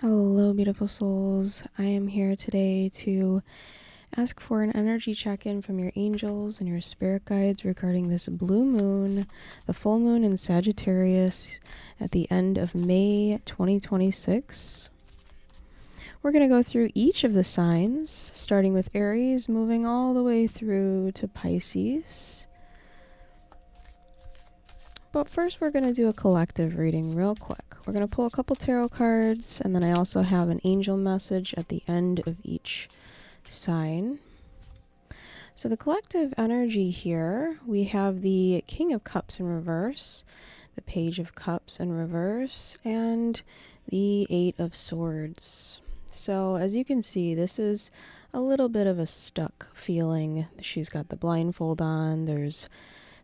Hello, beautiful souls. I am here today to ask for an energy check-in from your angels and your spirit guides regarding this blue moon, the full moon in Sagittarius at the end of May 2026. We're going to go through each of the signs, starting with Aries, moving all the way through to Pisces. But first, we're going to do a collective reading real quick. We're going to pull a couple tarot cards, and then I also have an angel message at the end of each sign. So the collective energy here, we have the King of Cups in reverse, the Page of Cups in reverse, and the Eight of Swords. So as you can see, this is a little bit of a stuck feeling. She's got the blindfold on, there's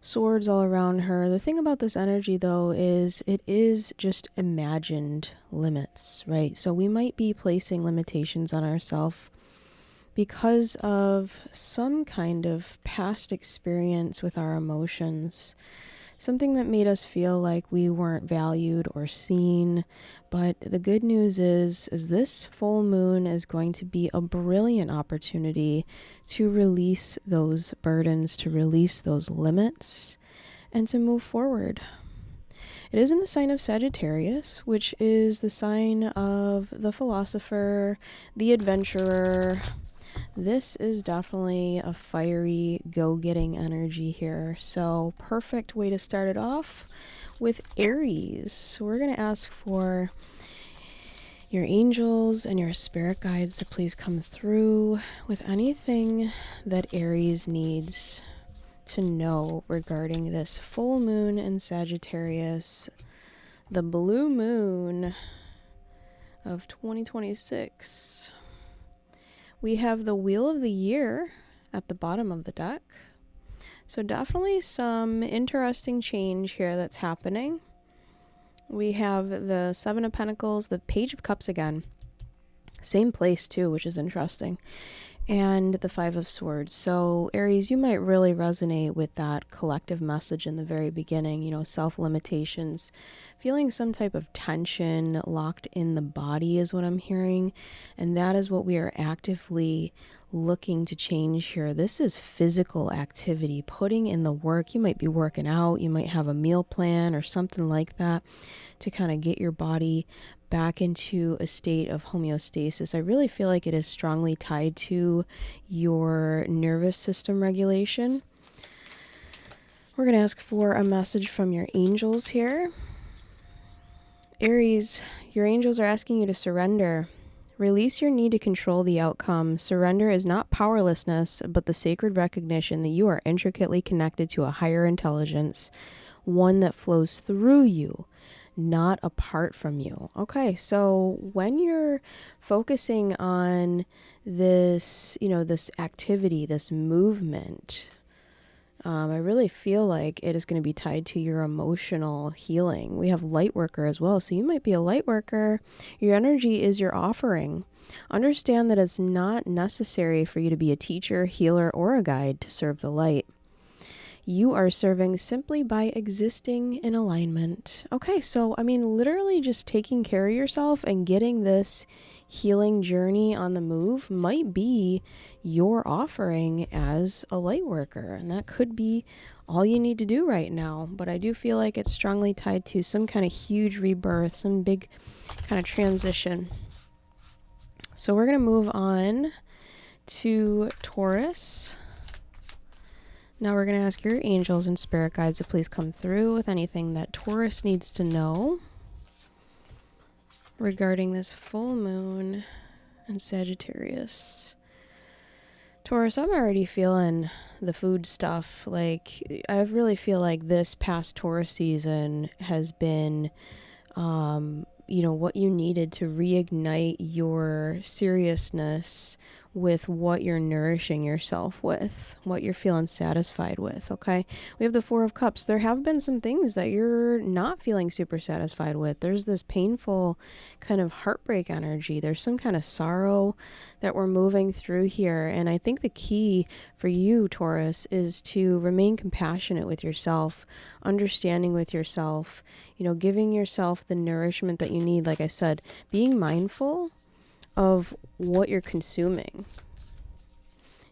swords all around her. The thing about this energy, though, is it is just imagined limits, right? So we might be placing limitations on ourselves because of some kind of past experience with our emotions, something that made us feel like we weren't valued or seen. But the good news is this full moon is going to be a brilliant opportunity to release those burdens, to release those limits, and to move forward. It is in the sign of Sagittarius, which is the sign of the philosopher, the adventurer. This is definitely a fiery, go-getting energy here. So perfect way to start it off with Aries. So we're going to ask for your angels and your spirit guides to please come through with anything that Aries needs to know regarding this full moon in Sagittarius, the blue moon of 2026. We have the Wheel of the Year at the bottom of the deck. So definitely some interesting change here that's happening. We have the Seven of Pentacles, the Page of Cups again. Same place too, which is interesting. And the Five of Swords. So Aries, you might really resonate with that collective message in the very beginning, self-limitations, feeling some type of tension locked in the body is what I'm hearing. And that is what we are actively looking to change here. This is physical activity, putting in the work. You might be working out, you might have a meal plan or something like that to kind of get your body back into a state of homeostasis. I really feel like it is strongly tied to your nervous system regulation. We're going to ask for a message from your angels here. Aries, your angels are asking you to surrender. Release your need to control the outcome. Surrender is not powerlessness, but the sacred recognition that you are intricately connected to a higher intelligence, one that flows through you, not apart from you. Okay, so when you're focusing on this, this activity, this movement, I really feel like it is going to be tied to your emotional healing. We have light worker as well, so you might be a light worker. Your energy is your offering. Understand that it's not necessary for you to be a teacher, healer, or a guide to serve the light. You are serving simply by existing in alignment. Okay, so literally just taking care of yourself and getting this healing journey on the move might be your offering as a light worker. And that could be all you need to do right now. But I do feel like it's strongly tied to some kind of huge rebirth, some big kind of transition. So we're going to move on to Taurus. Now we're going to ask your angels and spirit guides to please come through with anything that Taurus needs to know regarding this full moon in Sagittarius. Taurus, I'm already feeling the food stuff. Like, I really feel like this past Taurus season has been, what you needed to reignite your seriousness with what you're nourishing yourself with, what you're feeling satisfied with, okay? We have the Four of Cups. There have been some things that you're not feeling super satisfied with. There's this painful kind of heartbreak energy. There's some kind of sorrow that we're moving through here. And I think the key for you, Taurus, is to remain compassionate with yourself, understanding with yourself, giving yourself the nourishment that you need. Like I said, being mindful of what you're consuming.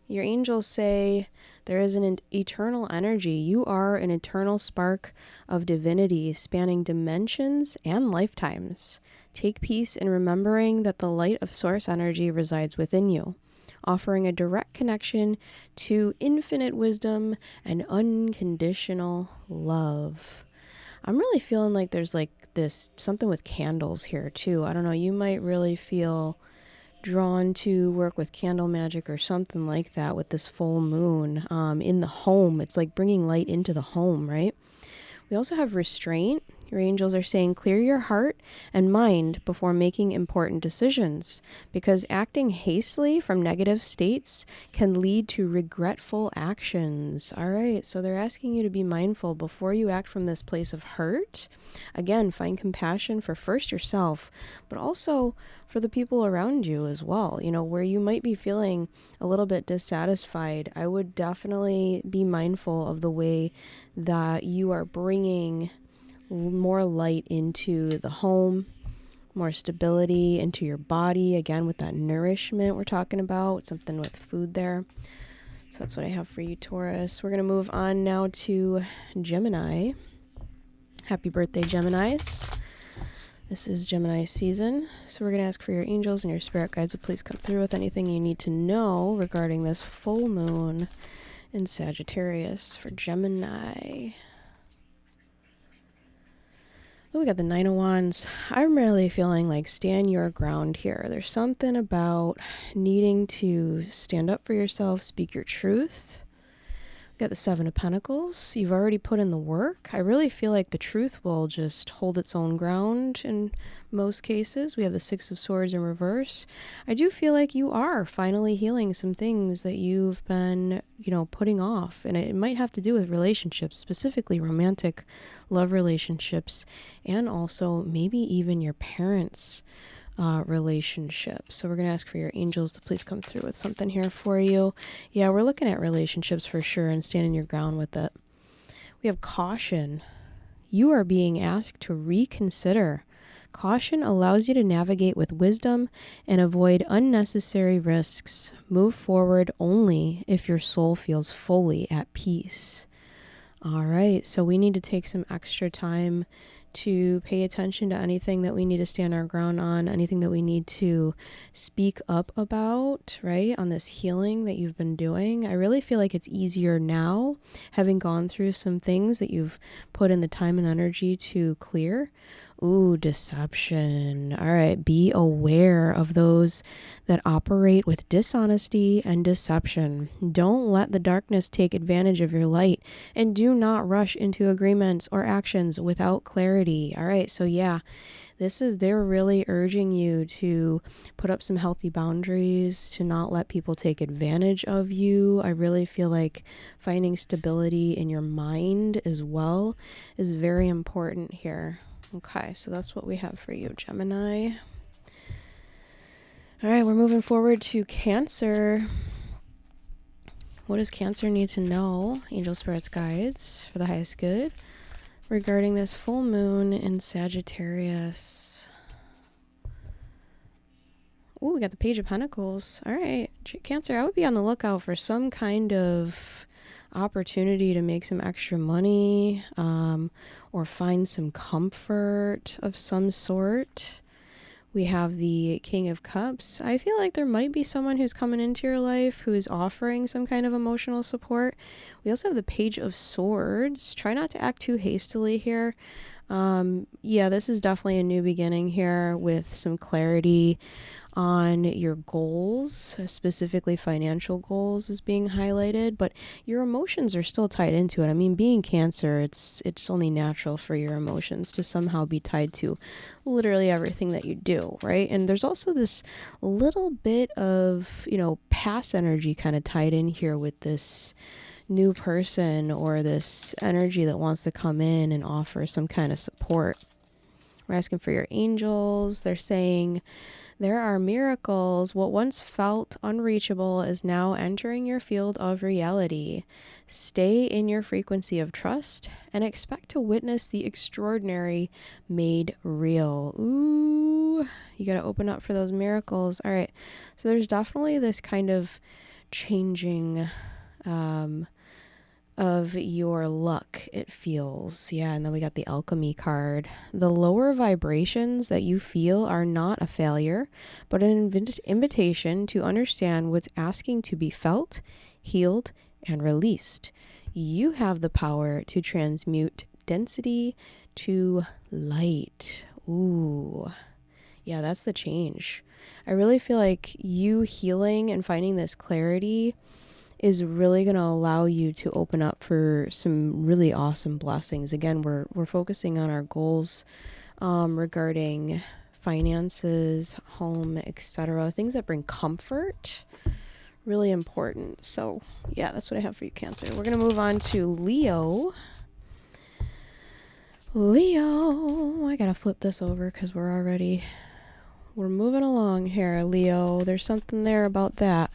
Your angels say there is an eternal energy. You are an eternal spark of divinity spanning dimensions and lifetimes. Take peace in remembering that the light of source energy resides within you, offering a direct connection to infinite wisdom and unconditional love. I'm really feeling like there's like this something with candles here too. I don't know, you might really feel drawn to work with candle magic or something like that with this full moon in the home. It's like bringing light into the home, right? We also have restraint. Your angels are saying clear your heart and mind before making important decisions, because acting hastily from negative states can lead to regretful actions. All right, so they're asking you to be mindful before you act from this place of hurt. Again, find compassion for first yourself, but also for the people around you as well. Where you might be feeling a little bit dissatisfied, I would definitely be mindful of the way that you are bringing more light into the home, more stability into your body, again with that nourishment we're talking about, something with food there. So that's what I have for you, Taurus. We're going to move on now to Gemini. Happy birthday, Geminis. This is Gemini season, so we're going to ask for your angels and your spirit guides to please come through with anything you need to know regarding this full moon in Sagittarius for Gemini. Oh, we got the Nine of Wands. I'm really feeling like stand your ground here. There's something about needing to stand up for yourself, speak your truth. We got the Seven of Pentacles. You've already put in the work. I really feel like the truth will just hold its own ground in most cases. We have the Six of Swords in reverse. I do feel like you are finally healing some things that you've been, putting off. And it might have to do with relationships, specifically romantic love relationships, and also maybe even your parents' relationship. So we're going to ask for your angels to please come through with something here for you. Yeah, we're looking at relationships for sure and standing your ground with it. We have caution. You are being asked to reconsider. Caution allows you to navigate with wisdom and avoid unnecessary risks. Move forward only if your soul feels fully at peace. All right, so we need to take some extra time to pay attention to anything that we need to stand our ground on, anything that we need to speak up about, right, on this healing that you've been doing. I really feel like it's easier now, having gone through some things that you've put in the time and energy to clear. Ooh, deception. All right, be aware of those that operate with dishonesty and deception. Don't let the darkness take advantage of your light, and do not rush into agreements or actions without clarity. All right, so yeah, they're really urging you to put up some healthy boundaries, to not let people take advantage of you. I really feel like finding stability in your mind as well is very important here. Okay, so that's what we have for you, Gemini. All right, we're moving forward to Cancer. What does Cancer need to know? Angel Spirits Guides for the highest good regarding this full moon in Sagittarius. Ooh, we got the Page of Pentacles. All right, Cancer, I would be on the lookout for some kind of opportunity to make some extra money, or find some comfort of some sort. We have the King of Cups. I feel like there might be someone who's coming into your life who is offering some kind of emotional support. We also have the Page of Swords. Try not to act too hastily here. Yeah, this is definitely a new beginning here with some clarity on your goals, specifically financial goals is being highlighted, but your emotions are still tied into it. I mean, being Cancer, it's only natural for your emotions to somehow be tied to literally everything that you do, right? And there's also this little bit of, past energy kind of tied in here with this new person or this energy that wants to come in and offer some kind of support. We're asking for your angels. They're saying there are miracles. What once felt unreachable is now entering your field of reality. Stay in your frequency of trust and expect to witness the extraordinary made real. Ooh, you got to open up for those miracles. All right. So there's definitely this kind of changing of your luck, it feels. Yeah, and then we got the alchemy card. The lower vibrations that you feel are not a failure, but an invitation to understand what's asking to be felt, healed, and released. You have the power to transmute density to light. Ooh. Yeah, that's the change. I really feel like you healing and finding this clarity is really going to allow you to open up for some really awesome blessings. Again, we're focusing on our goals regarding finances, home, etc. Things that bring comfort. Really important. So, yeah, that's what I have for you, Cancer. We're going to move on to Leo. Leo. I got to flip this over because we're moving along here, Leo. There's something there about that.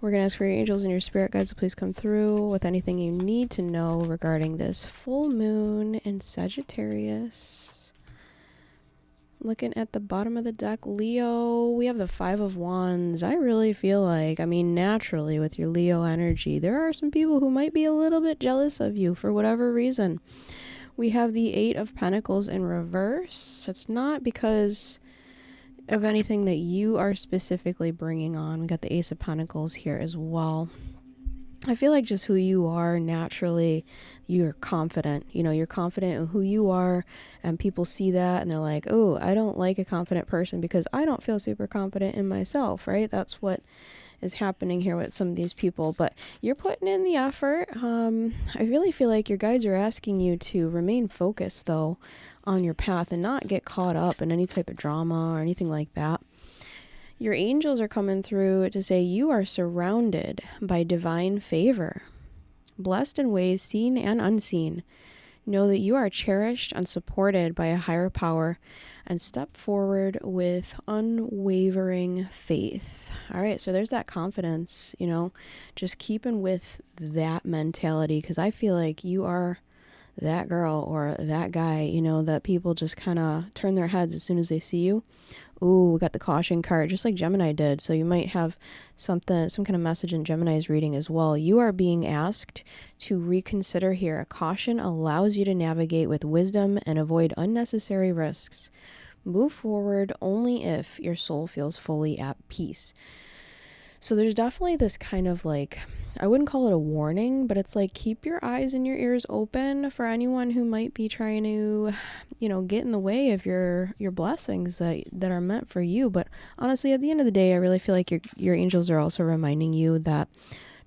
We're going to ask for your angels and your spirit guides to please come through with anything you need to know regarding this full moon in Sagittarius. Looking at the bottom of the deck, Leo, we have the Five of Wands. I really feel like, naturally with your Leo energy, there are some people who might be a little bit jealous of you for whatever reason. We have the Eight of Pentacles in reverse. It's not because of anything that you are specifically bringing on. We got the Ace of Pentacles here as well. I feel like just who you are naturally, you're confident. You're confident in who you are, and people see that and they're like, oh, I don't like a confident person because I don't feel super confident in myself, right? That's what is happening here with some of these people, but you're putting in the effort. I really feel like your guides are asking you to remain focused though on your path and not get caught up in any type of drama or anything like that. Your angels are coming through to say you are surrounded by divine favor, blessed in ways seen and unseen. Know that you are cherished and supported by a higher power, and step forward with unwavering faith. All right, so there's that confidence, just keeping with that mentality, because I feel like you are that girl or that guy, that people just kind of turn their heads as soon as they see you. Ooh, we got the caution card, just like Gemini did. So you might have some kind of message in Gemini's reading as well. You are being asked to reconsider here. A caution allows you to navigate with wisdom and avoid unnecessary risks. Move forward only if your soul feels fully at peace. So there's definitely this kind of I wouldn't call it a warning, but it's like keep your eyes and your ears open for anyone who might be trying to, get in the way of your blessings that are meant for you. But honestly, at the end of the day, I really feel like your angels are also reminding you that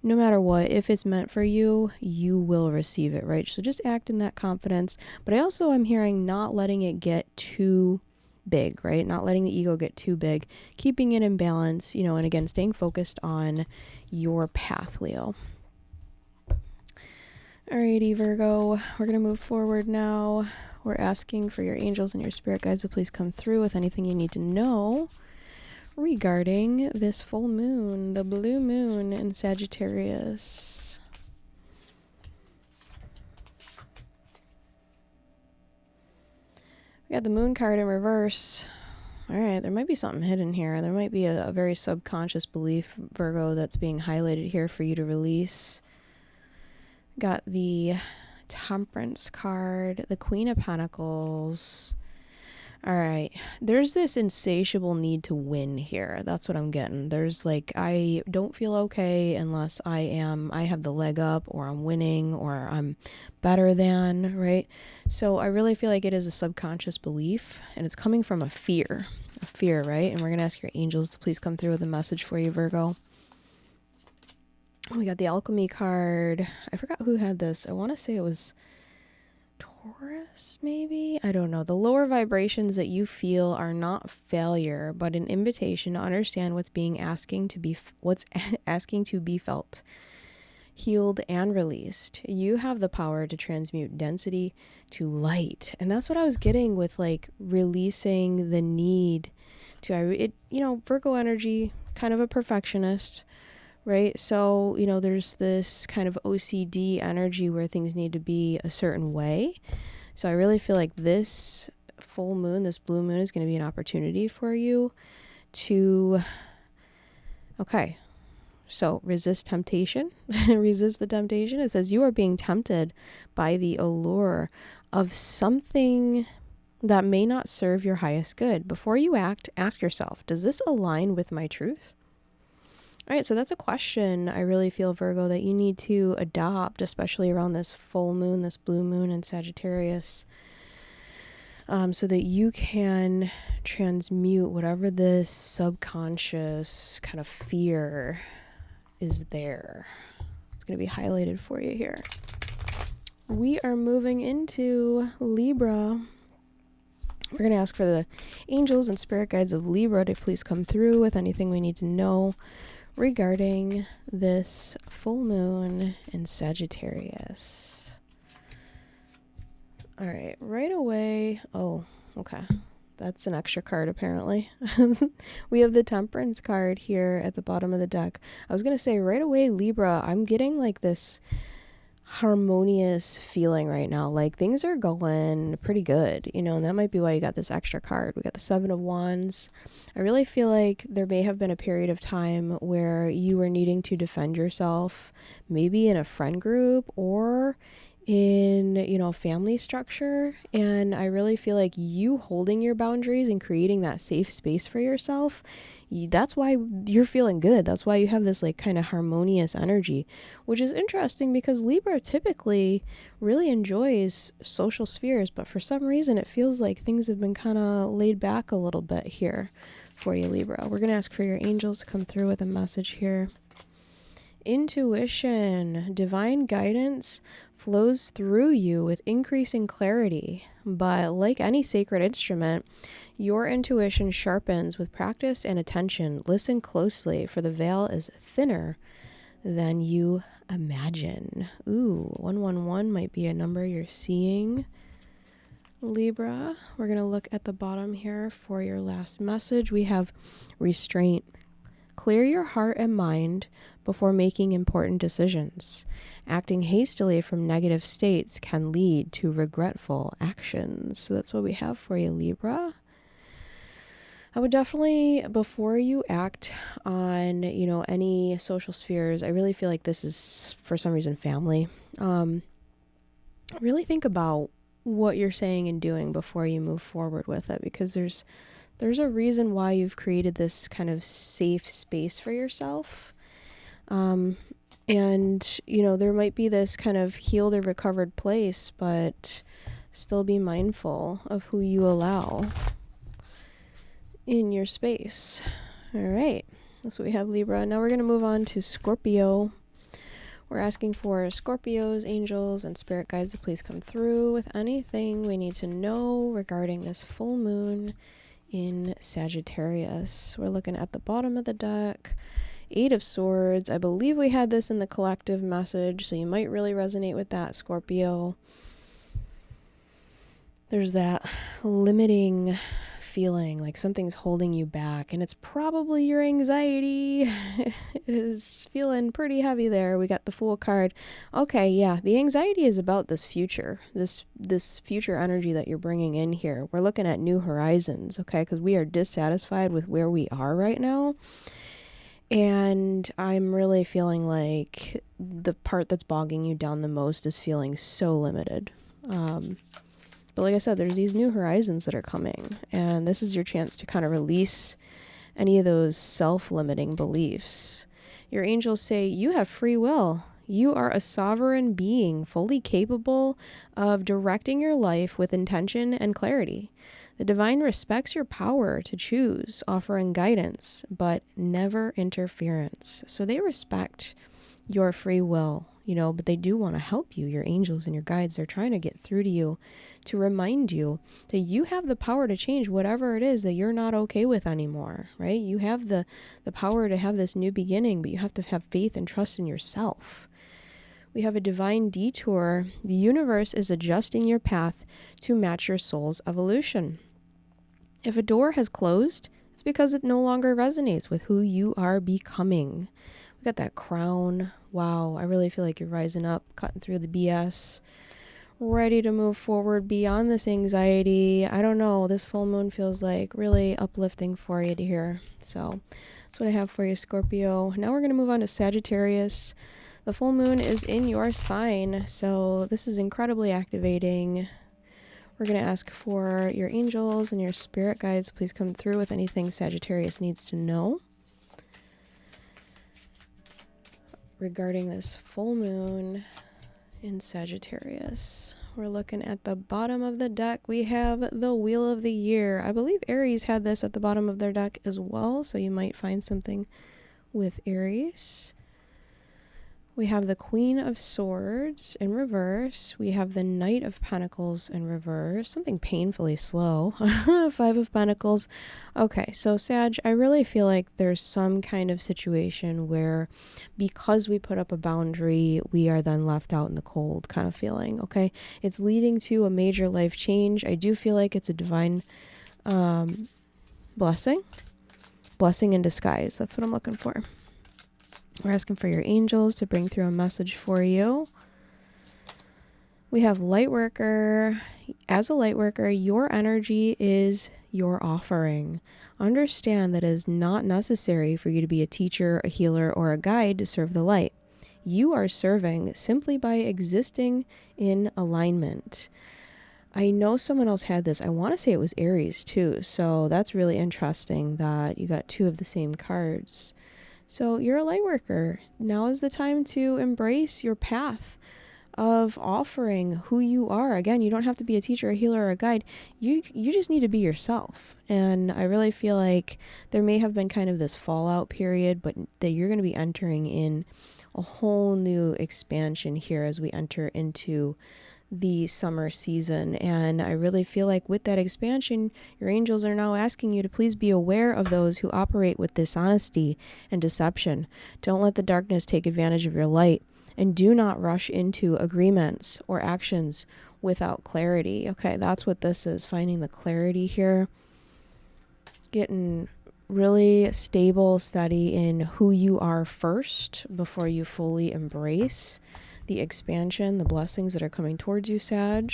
no matter what, if it's meant for you, you will receive it, right? So just act in that confidence. But I also am hearing not letting it get too big, right? Not letting the ego get too big, keeping it in balance, and again, staying focused on your path, Leo. Alrighty, Virgo, we're going to move forward now. We're asking for your angels and your spirit guides to please come through with anything you need to know regarding this full moon, the blue moon in Sagittarius. We got the moon card in reverse. All right, there might be something hidden here. There might be a very subconscious belief, Virgo, that's being highlighted here for you to release. Got the Temperance card, the Queen of Pentacles. All right. There's this insatiable need to win here. That's what I'm getting. There's like, I don't feel okay unless I have the leg up, or I'm winning, or I'm better than, right? So I really feel like it is a subconscious belief, and it's coming from a fear, right? And we're going to ask your angels to please come through with a message for you, Virgo. We got the alchemy card. I forgot who had this. I want to say it was Taurus, maybe? I don't know. The lower vibrations that you feel are not failure, but an invitation to understand what's asking to be felt, healed, and released. You have the power to transmute density to light. And that's what I was getting with like releasing the need to, Virgo energy, kind of a perfectionist, right? So, there's this kind of OCD energy where things need to be a certain way. So I really feel like this full moon, this blue moon, is going to be an opportunity for you to, so resist temptation, resist the temptation. It says you are being tempted by the allure of something that may not serve your highest good. Before you act, ask yourself, does this align with my truth? All right, so that's a question I really feel, Virgo, that you need to adopt, especially around this full moon, this blue moon in Sagittarius, so that you can transmute whatever this subconscious kind of fear is there. It's going to be highlighted for you here. We are moving into Libra. We're going to ask for the angels and spirit guides of Libra to please come through with anything we need to know regarding this full moon in Sagittarius. All right, right away. Oh, okay. That's an extra card, apparently. We have the Temperance card here at the bottom of the deck. I was going to say right away, Libra, I'm getting like this harmonious feeling right now. Like things are going pretty good, and that might be why you got this extra card. We got the Seven of Wands. I really feel like there may have been a period of time where you were needing to defend yourself, maybe in a friend group or in, family structure. And I really feel like you holding your boundaries and creating that safe space for yourself, that's why you're feeling good. That's why you have this like kind of harmonious energy, which is interesting because Libra typically really enjoys social spheres, but for some reason it feels like things have been kind of laid back a little bit here for you, Libra. We're going to ask for your angels to come through with a message here. Intuition, divine guidance flows through you with increasing clarity, but like any sacred instrument, your intuition sharpens with practice and attention. Listen closely, for the veil is thinner than you imagine. Ooh, 111 might be a number you're seeing, Libra. We're going to look at the bottom here for your last message. We have restraint. Clear your heart and mind before making important decisions. Acting hastily from negative states can lead to regretful actions. So that's what we have for you, Libra. I would definitely, before you act on, any social spheres, I really feel like this is, for some reason, family. Really think about what you're saying and doing before you move forward with it, because there's a reason why you've created this kind of safe space for yourself. And, there might be this kind of healed or recovered place, but still be mindful of who you allow in your space. All right. That's what we have, Libra. Now we're going to move on to Scorpio. We're asking for Scorpio's angels and spirit guides to please come through with anything we need to know regarding this full moon in Sagittarius. We're looking at the bottom of the deck. 8 of Swords. I believe we had this in the collective message, so you might really resonate with that, Scorpio. There's that limiting feeling, like something's holding you back, and it's probably your anxiety. It is feeling pretty heavy there. We got the Fool card. Okay, yeah, the anxiety is about this future, this future energy that you're bringing in here. We're looking at new horizons, okay, because we are dissatisfied with where we are right now. And I'm really feeling like the part that's bogging you down the most is feeling so limited. But like I said, there's these new horizons that are coming, and this is your chance to kind of release any of those self-limiting beliefs. Your angels say you have free will. You are a sovereign being, fully capable of directing your life with intention and clarity. The divine respects your power to choose, offering guidance, but never interference. So they respect your free will, but they do want to help you. Your angels and your guides, they're trying to get through to you to remind you that you have the power to change whatever it is that you're not okay with anymore, right? You have the power to have this new beginning, but you have to have faith and trust in yourself. We have a divine detour. The universe is adjusting your path to match your soul's evolution. If a door has closed, it's because it no longer resonates with who you are becoming. We got that crown. Wow, I really feel like you're rising up, cutting through the BS, ready to move forward beyond this anxiety. I don't know, this full moon feels like really uplifting for you to hear. So that's what I have for you, Scorpio. Now we're going to move on to Sagittarius. The full moon is in your sign, so this is incredibly activating. We're going to ask for your angels and your spirit guides. Please come through with anything Sagittarius needs to know regarding this full moon in Sagittarius. We're looking at the bottom of the deck. We have the Wheel of the Year. I believe Aries had this at the bottom of their deck as well, so you might find something with Aries. We have the Queen of Swords in reverse. We have the Knight of Pentacles in reverse. Something painfully slow. Five of Pentacles. Okay, so Sag, I really feel like there's some kind of situation where because we put up a boundary, we are then left out in the cold kind of feeling, okay? It's leading to a major life change. I do feel like it's a divine blessing. Blessing in disguise. That's what I'm looking for. We're asking for your angels to bring through a message for you. We have Lightworker. As a Lightworker, your energy is your offering. Understand that it is not necessary for you to be a teacher, a healer, or a guide to serve the light. You are serving simply by existing in alignment. I know someone else had this. I want to say it was Aries too. So that's really interesting that you got two of the same cards. So you're a light worker. Now is the time to embrace your path of offering who you are. Again, you don't have to be a teacher, a healer, or a guide. You just need to be yourself. And I really feel like there may have been kind of this fallout period, but that you're going to be entering in a whole new expansion here as we enter into the summer season. And I really feel like with that expansion, your angels are now asking you to please be aware of those who operate with dishonesty and deception. Don't let the darkness take advantage of your light, and do not rush into agreements or actions without clarity. Okay, that's what this is, finding the clarity here, getting really stable, steady in who you are first before you fully embrace the expansion, the blessings that are coming towards you, Sag.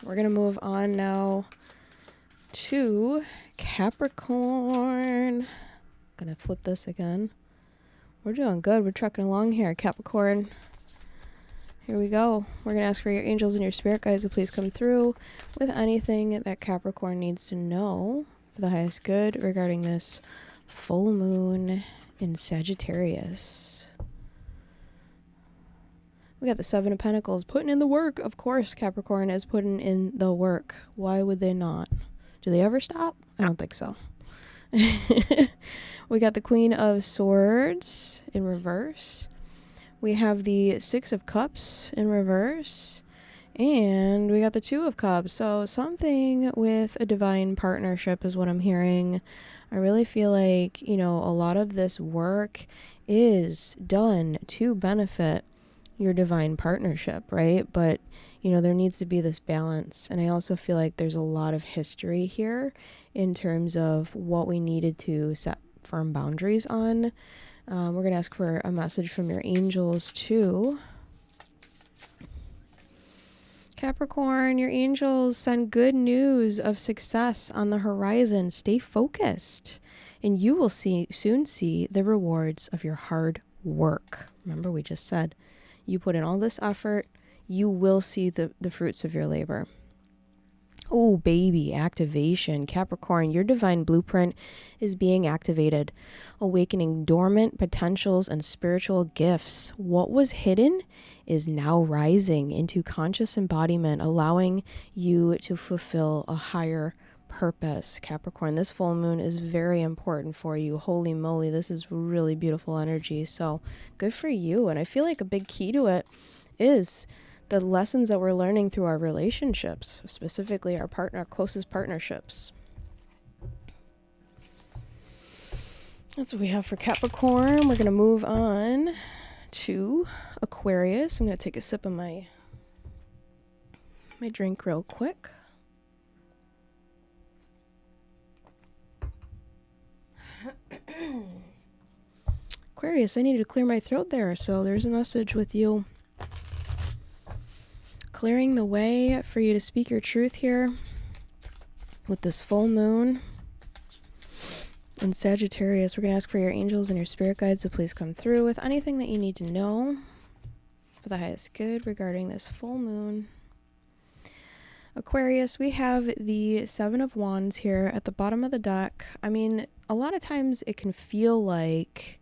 We're going to move on now to Capricorn. Going to flip this again. We're doing good. We're trucking along here, Capricorn. Here we go. We're going to ask for your angels and your spirit guides to please come through with anything that Capricorn needs to know for the highest good regarding this full moon in Sagittarius. We got the Seven of Pentacles, putting in the work. Of course, Capricorn is putting in the work. Why would they not? Do they ever stop? I don't think so. We got the Queen of Swords in reverse. We have the Six of Cups in reverse. And we got the Two of Cups. So something with a divine partnership is what I'm hearing. I really feel like, a lot of this work is done to benefit your divine partnership, right? But, there needs to be this balance. And I also feel like there's a lot of history here in terms of what we needed to set firm boundaries on. We're going to ask for a message from your angels too. Capricorn, your angels send good news of success on the horizon. Stay focused, and you will soon see the rewards of your hard work. Remember, we just said you put in all this effort, you will see the fruits of your labor. Oh, baby, activation. Capricorn, your divine blueprint is being activated, awakening dormant potentials and spiritual gifts. What was hidden is now rising into conscious embodiment, allowing you to fulfill a higher purpose. Capricorn, this full moon is very important for you. Holy moly, this is really beautiful energy. So good for you. And I feel like a big key to it is the lessons that we're learning through our relationships, specifically our closest partnerships. That's what we have for Capricorn. We're going to move on to Aquarius. I'm going to take a sip of my drink real quick. Aquarius, I needed to clear my throat there, so there's a message with you. Clearing the way for you to speak your truth here with this full moon in Sagittarius. We're going to ask for your angels and your spirit guides to please come through with anything that you need to know for the highest good regarding this full moon. Aquarius, we have the Seven of Wands here at the bottom of the deck. I mean, a lot of times it can feel like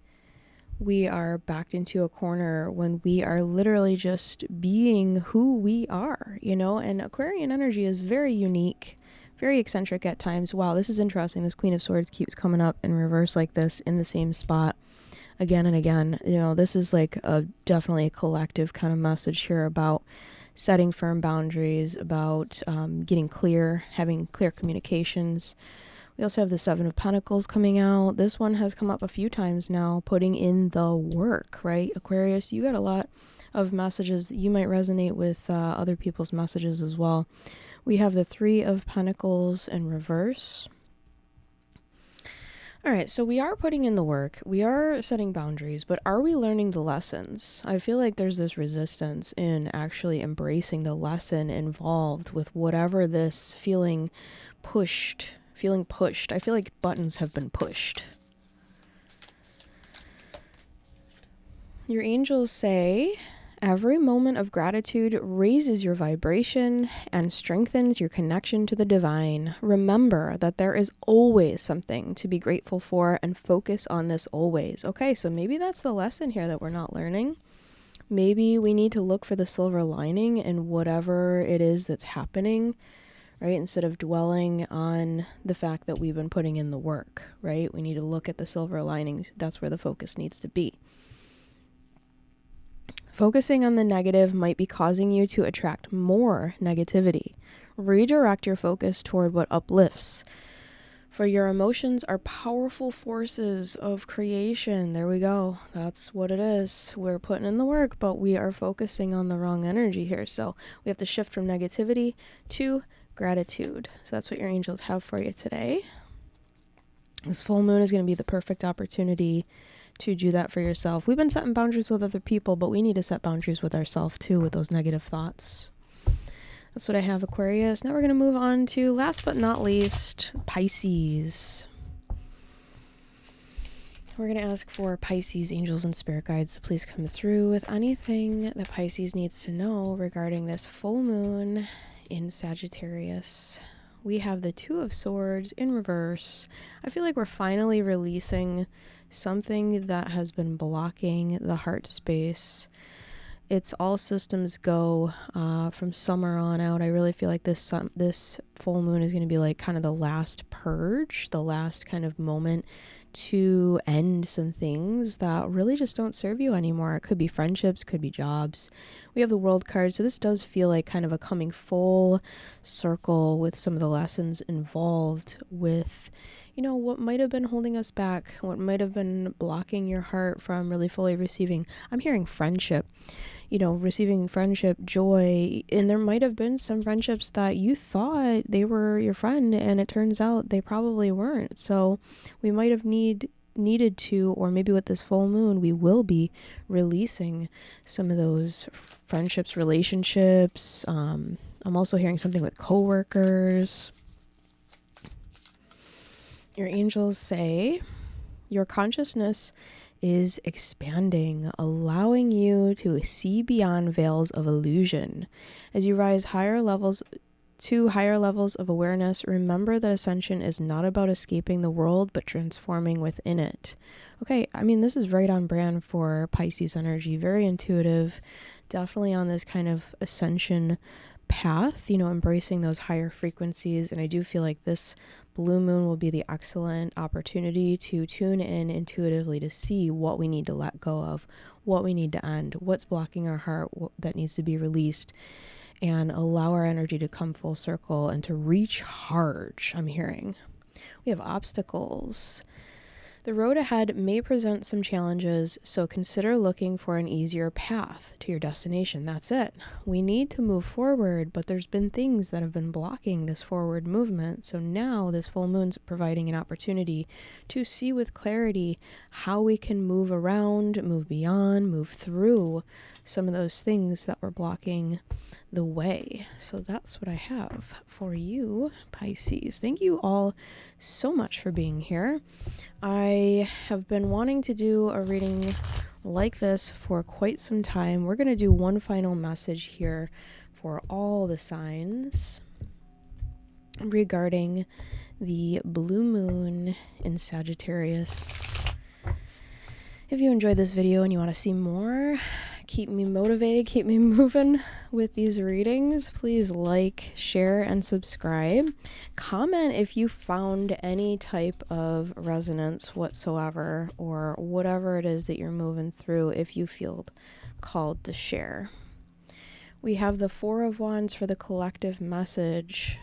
we are backed into a corner when we are literally just being who we are, and Aquarian energy is very unique, very eccentric at times. Wow, this is interesting. This Queen of Swords keeps coming up in reverse like this in the same spot again and again. This is like definitely a collective kind of message here about setting firm boundaries, about getting clear, having clear communications. We also have the Seven of Pentacles coming out. This one has come up a few times now, putting in the work, right? Aquarius, you got a lot of messages that you might resonate with other people's messages as well. We have the Three of Pentacles in reverse. All right, so we are putting in the work. We are setting boundaries, but are we learning the lessons? I feel like there's this resistance in actually embracing the lesson involved with whatever this feeling pushed. I feel like buttons have been pushed. Your angels say, every moment of gratitude raises your vibration and strengthens your connection to the divine. Remember that there is always something to be grateful for and focus on this always. Okay, so maybe that's the lesson here that we're not learning. Maybe we need to look for the silver lining in whatever it is that's happening, right? Instead of dwelling on the fact that we've been putting in the work, right? We need to look at the silver lining. That's where the focus needs to be. Focusing on the negative might be causing you to attract more negativity. Redirect your focus toward what uplifts. For your emotions are powerful forces of creation. There we go. That's what it is. We're putting in the work, but we are focusing on the wrong energy here. So we have to shift from negativity to gratitude. So that's what your angels have for you today. This full moon is going to be the perfect opportunity to do that for yourself. We've been setting boundaries with other people, but we need to set boundaries with ourselves too, with those negative thoughts. That's what I have, Aquarius. Now we're going to move on to, last but not least, Pisces. We're going to ask for Pisces angels and spirit guides to please come through with anything that Pisces needs to know regarding this full moon in Sagittarius. We have the Two of Swords in reverse. I feel like we're finally releasing something that has been blocking the heart space. It's all systems go from summer on out. I really feel like this full moon is going to be like kind of the last purge, the last kind of moment to end some things that really just don't serve you anymore. It could be friendships, could be jobs. We have the World card, so this does feel like kind of a coming full circle with some of the lessons involved with, what might have been holding us back, what might have been blocking your heart from really fully receiving. I'm hearing friendship, receiving friendship, joy, and there might have been some friendships that you thought they were your friend, and it turns out they probably weren't. So we might have needed to, or maybe with this full moon, we will be releasing some of those friendships, relationships. I'm also hearing something with coworkers. Your angels say your consciousness is expanding, allowing you to see beyond veils of illusion. As you rise higher levels of awareness, remember that ascension is not about escaping the world, but transforming within it. Okay, I mean, this is right on brand for Pisces energy. Very intuitive, definitely on this kind of ascension path, embracing those higher frequencies. And I do feel like this blue moon will be the excellent opportunity to tune in intuitively to see what we need to let go of, what we need to end, what's blocking our heart, that needs to be released, and allow our energy to come full circle and to recharge. I'm hearing we have obstacles. The road ahead may present some challenges, so consider looking for an easier path to your destination. That's it. We need to move forward, but there's been things that have been blocking this forward movement. So now this full moon's providing an opportunity to see with clarity how we can move around, move beyond, move through some of those things that were blocking the way. So that's what I have for you, Pisces. Thank you all so much for being here. I have been wanting to do a reading like this for quite some time. We're going to do one final message here for all the signs regarding the blue moon in Sagittarius. If you enjoyed this video and you want to see more, keep me motivated, keep me moving with these readings, please like, share, and subscribe. Comment if you found any type of resonance whatsoever, or whatever it is that you're moving through, if you feel called to share. We have the Four of Wands for the collective message.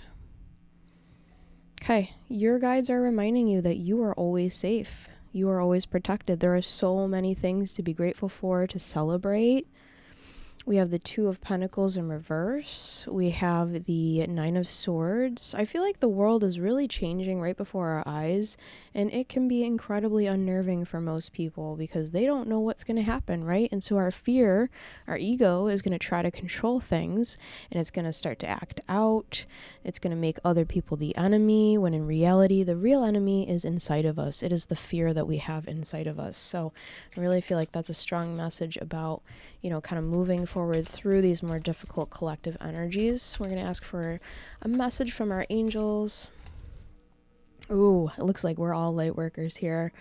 Okay, your guides are reminding you that you are always safe. You are always protected. There are so many things to be grateful for, to celebrate. We have the Two of Pentacles in reverse. We have the Nine of Swords. I feel like the world is really changing right before our eyes, and it can be incredibly unnerving for most people because they don't know what's going to happen, right? And so our fear, our ego, is going to try to control things, and it's going to start to act out. It's going to make other people the enemy, when in reality, the real enemy is inside of us. It is the fear that we have inside of us. So I really feel like that's a strong message about, kind of moving forward through these more difficult collective energies. We're going to ask for a message from our angels. Ooh, it looks like we're all light workers here.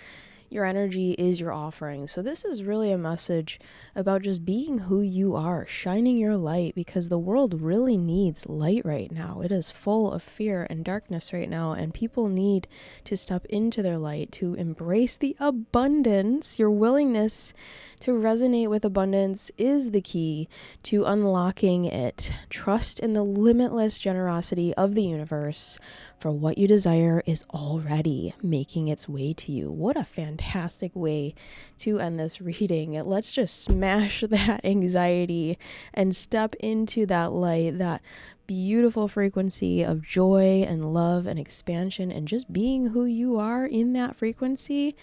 Your energy is your offering. So this is really a message about just being who you are, shining your light, because the world really needs light right now. It is full of fear and darkness right now, and people need to step into their light, to embrace the abundance. Your willingness to resonate with abundance is the key to unlocking it. Trust in the limitless generosity of the universe, for what you desire is already making its way to you. What a fantastic way to end this reading. Let's just smash that anxiety and step into that light, that beautiful frequency of joy and love and expansion, and just being who you are in that frequency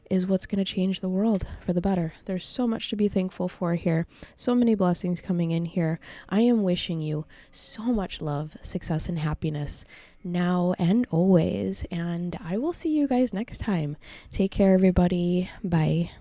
is what's going to change the world for the better. There's so much to be thankful for here. So many blessings coming in here. I am wishing you so much love, success, and happiness now and always. And I will see you guys next time. Take care, everybody. Bye.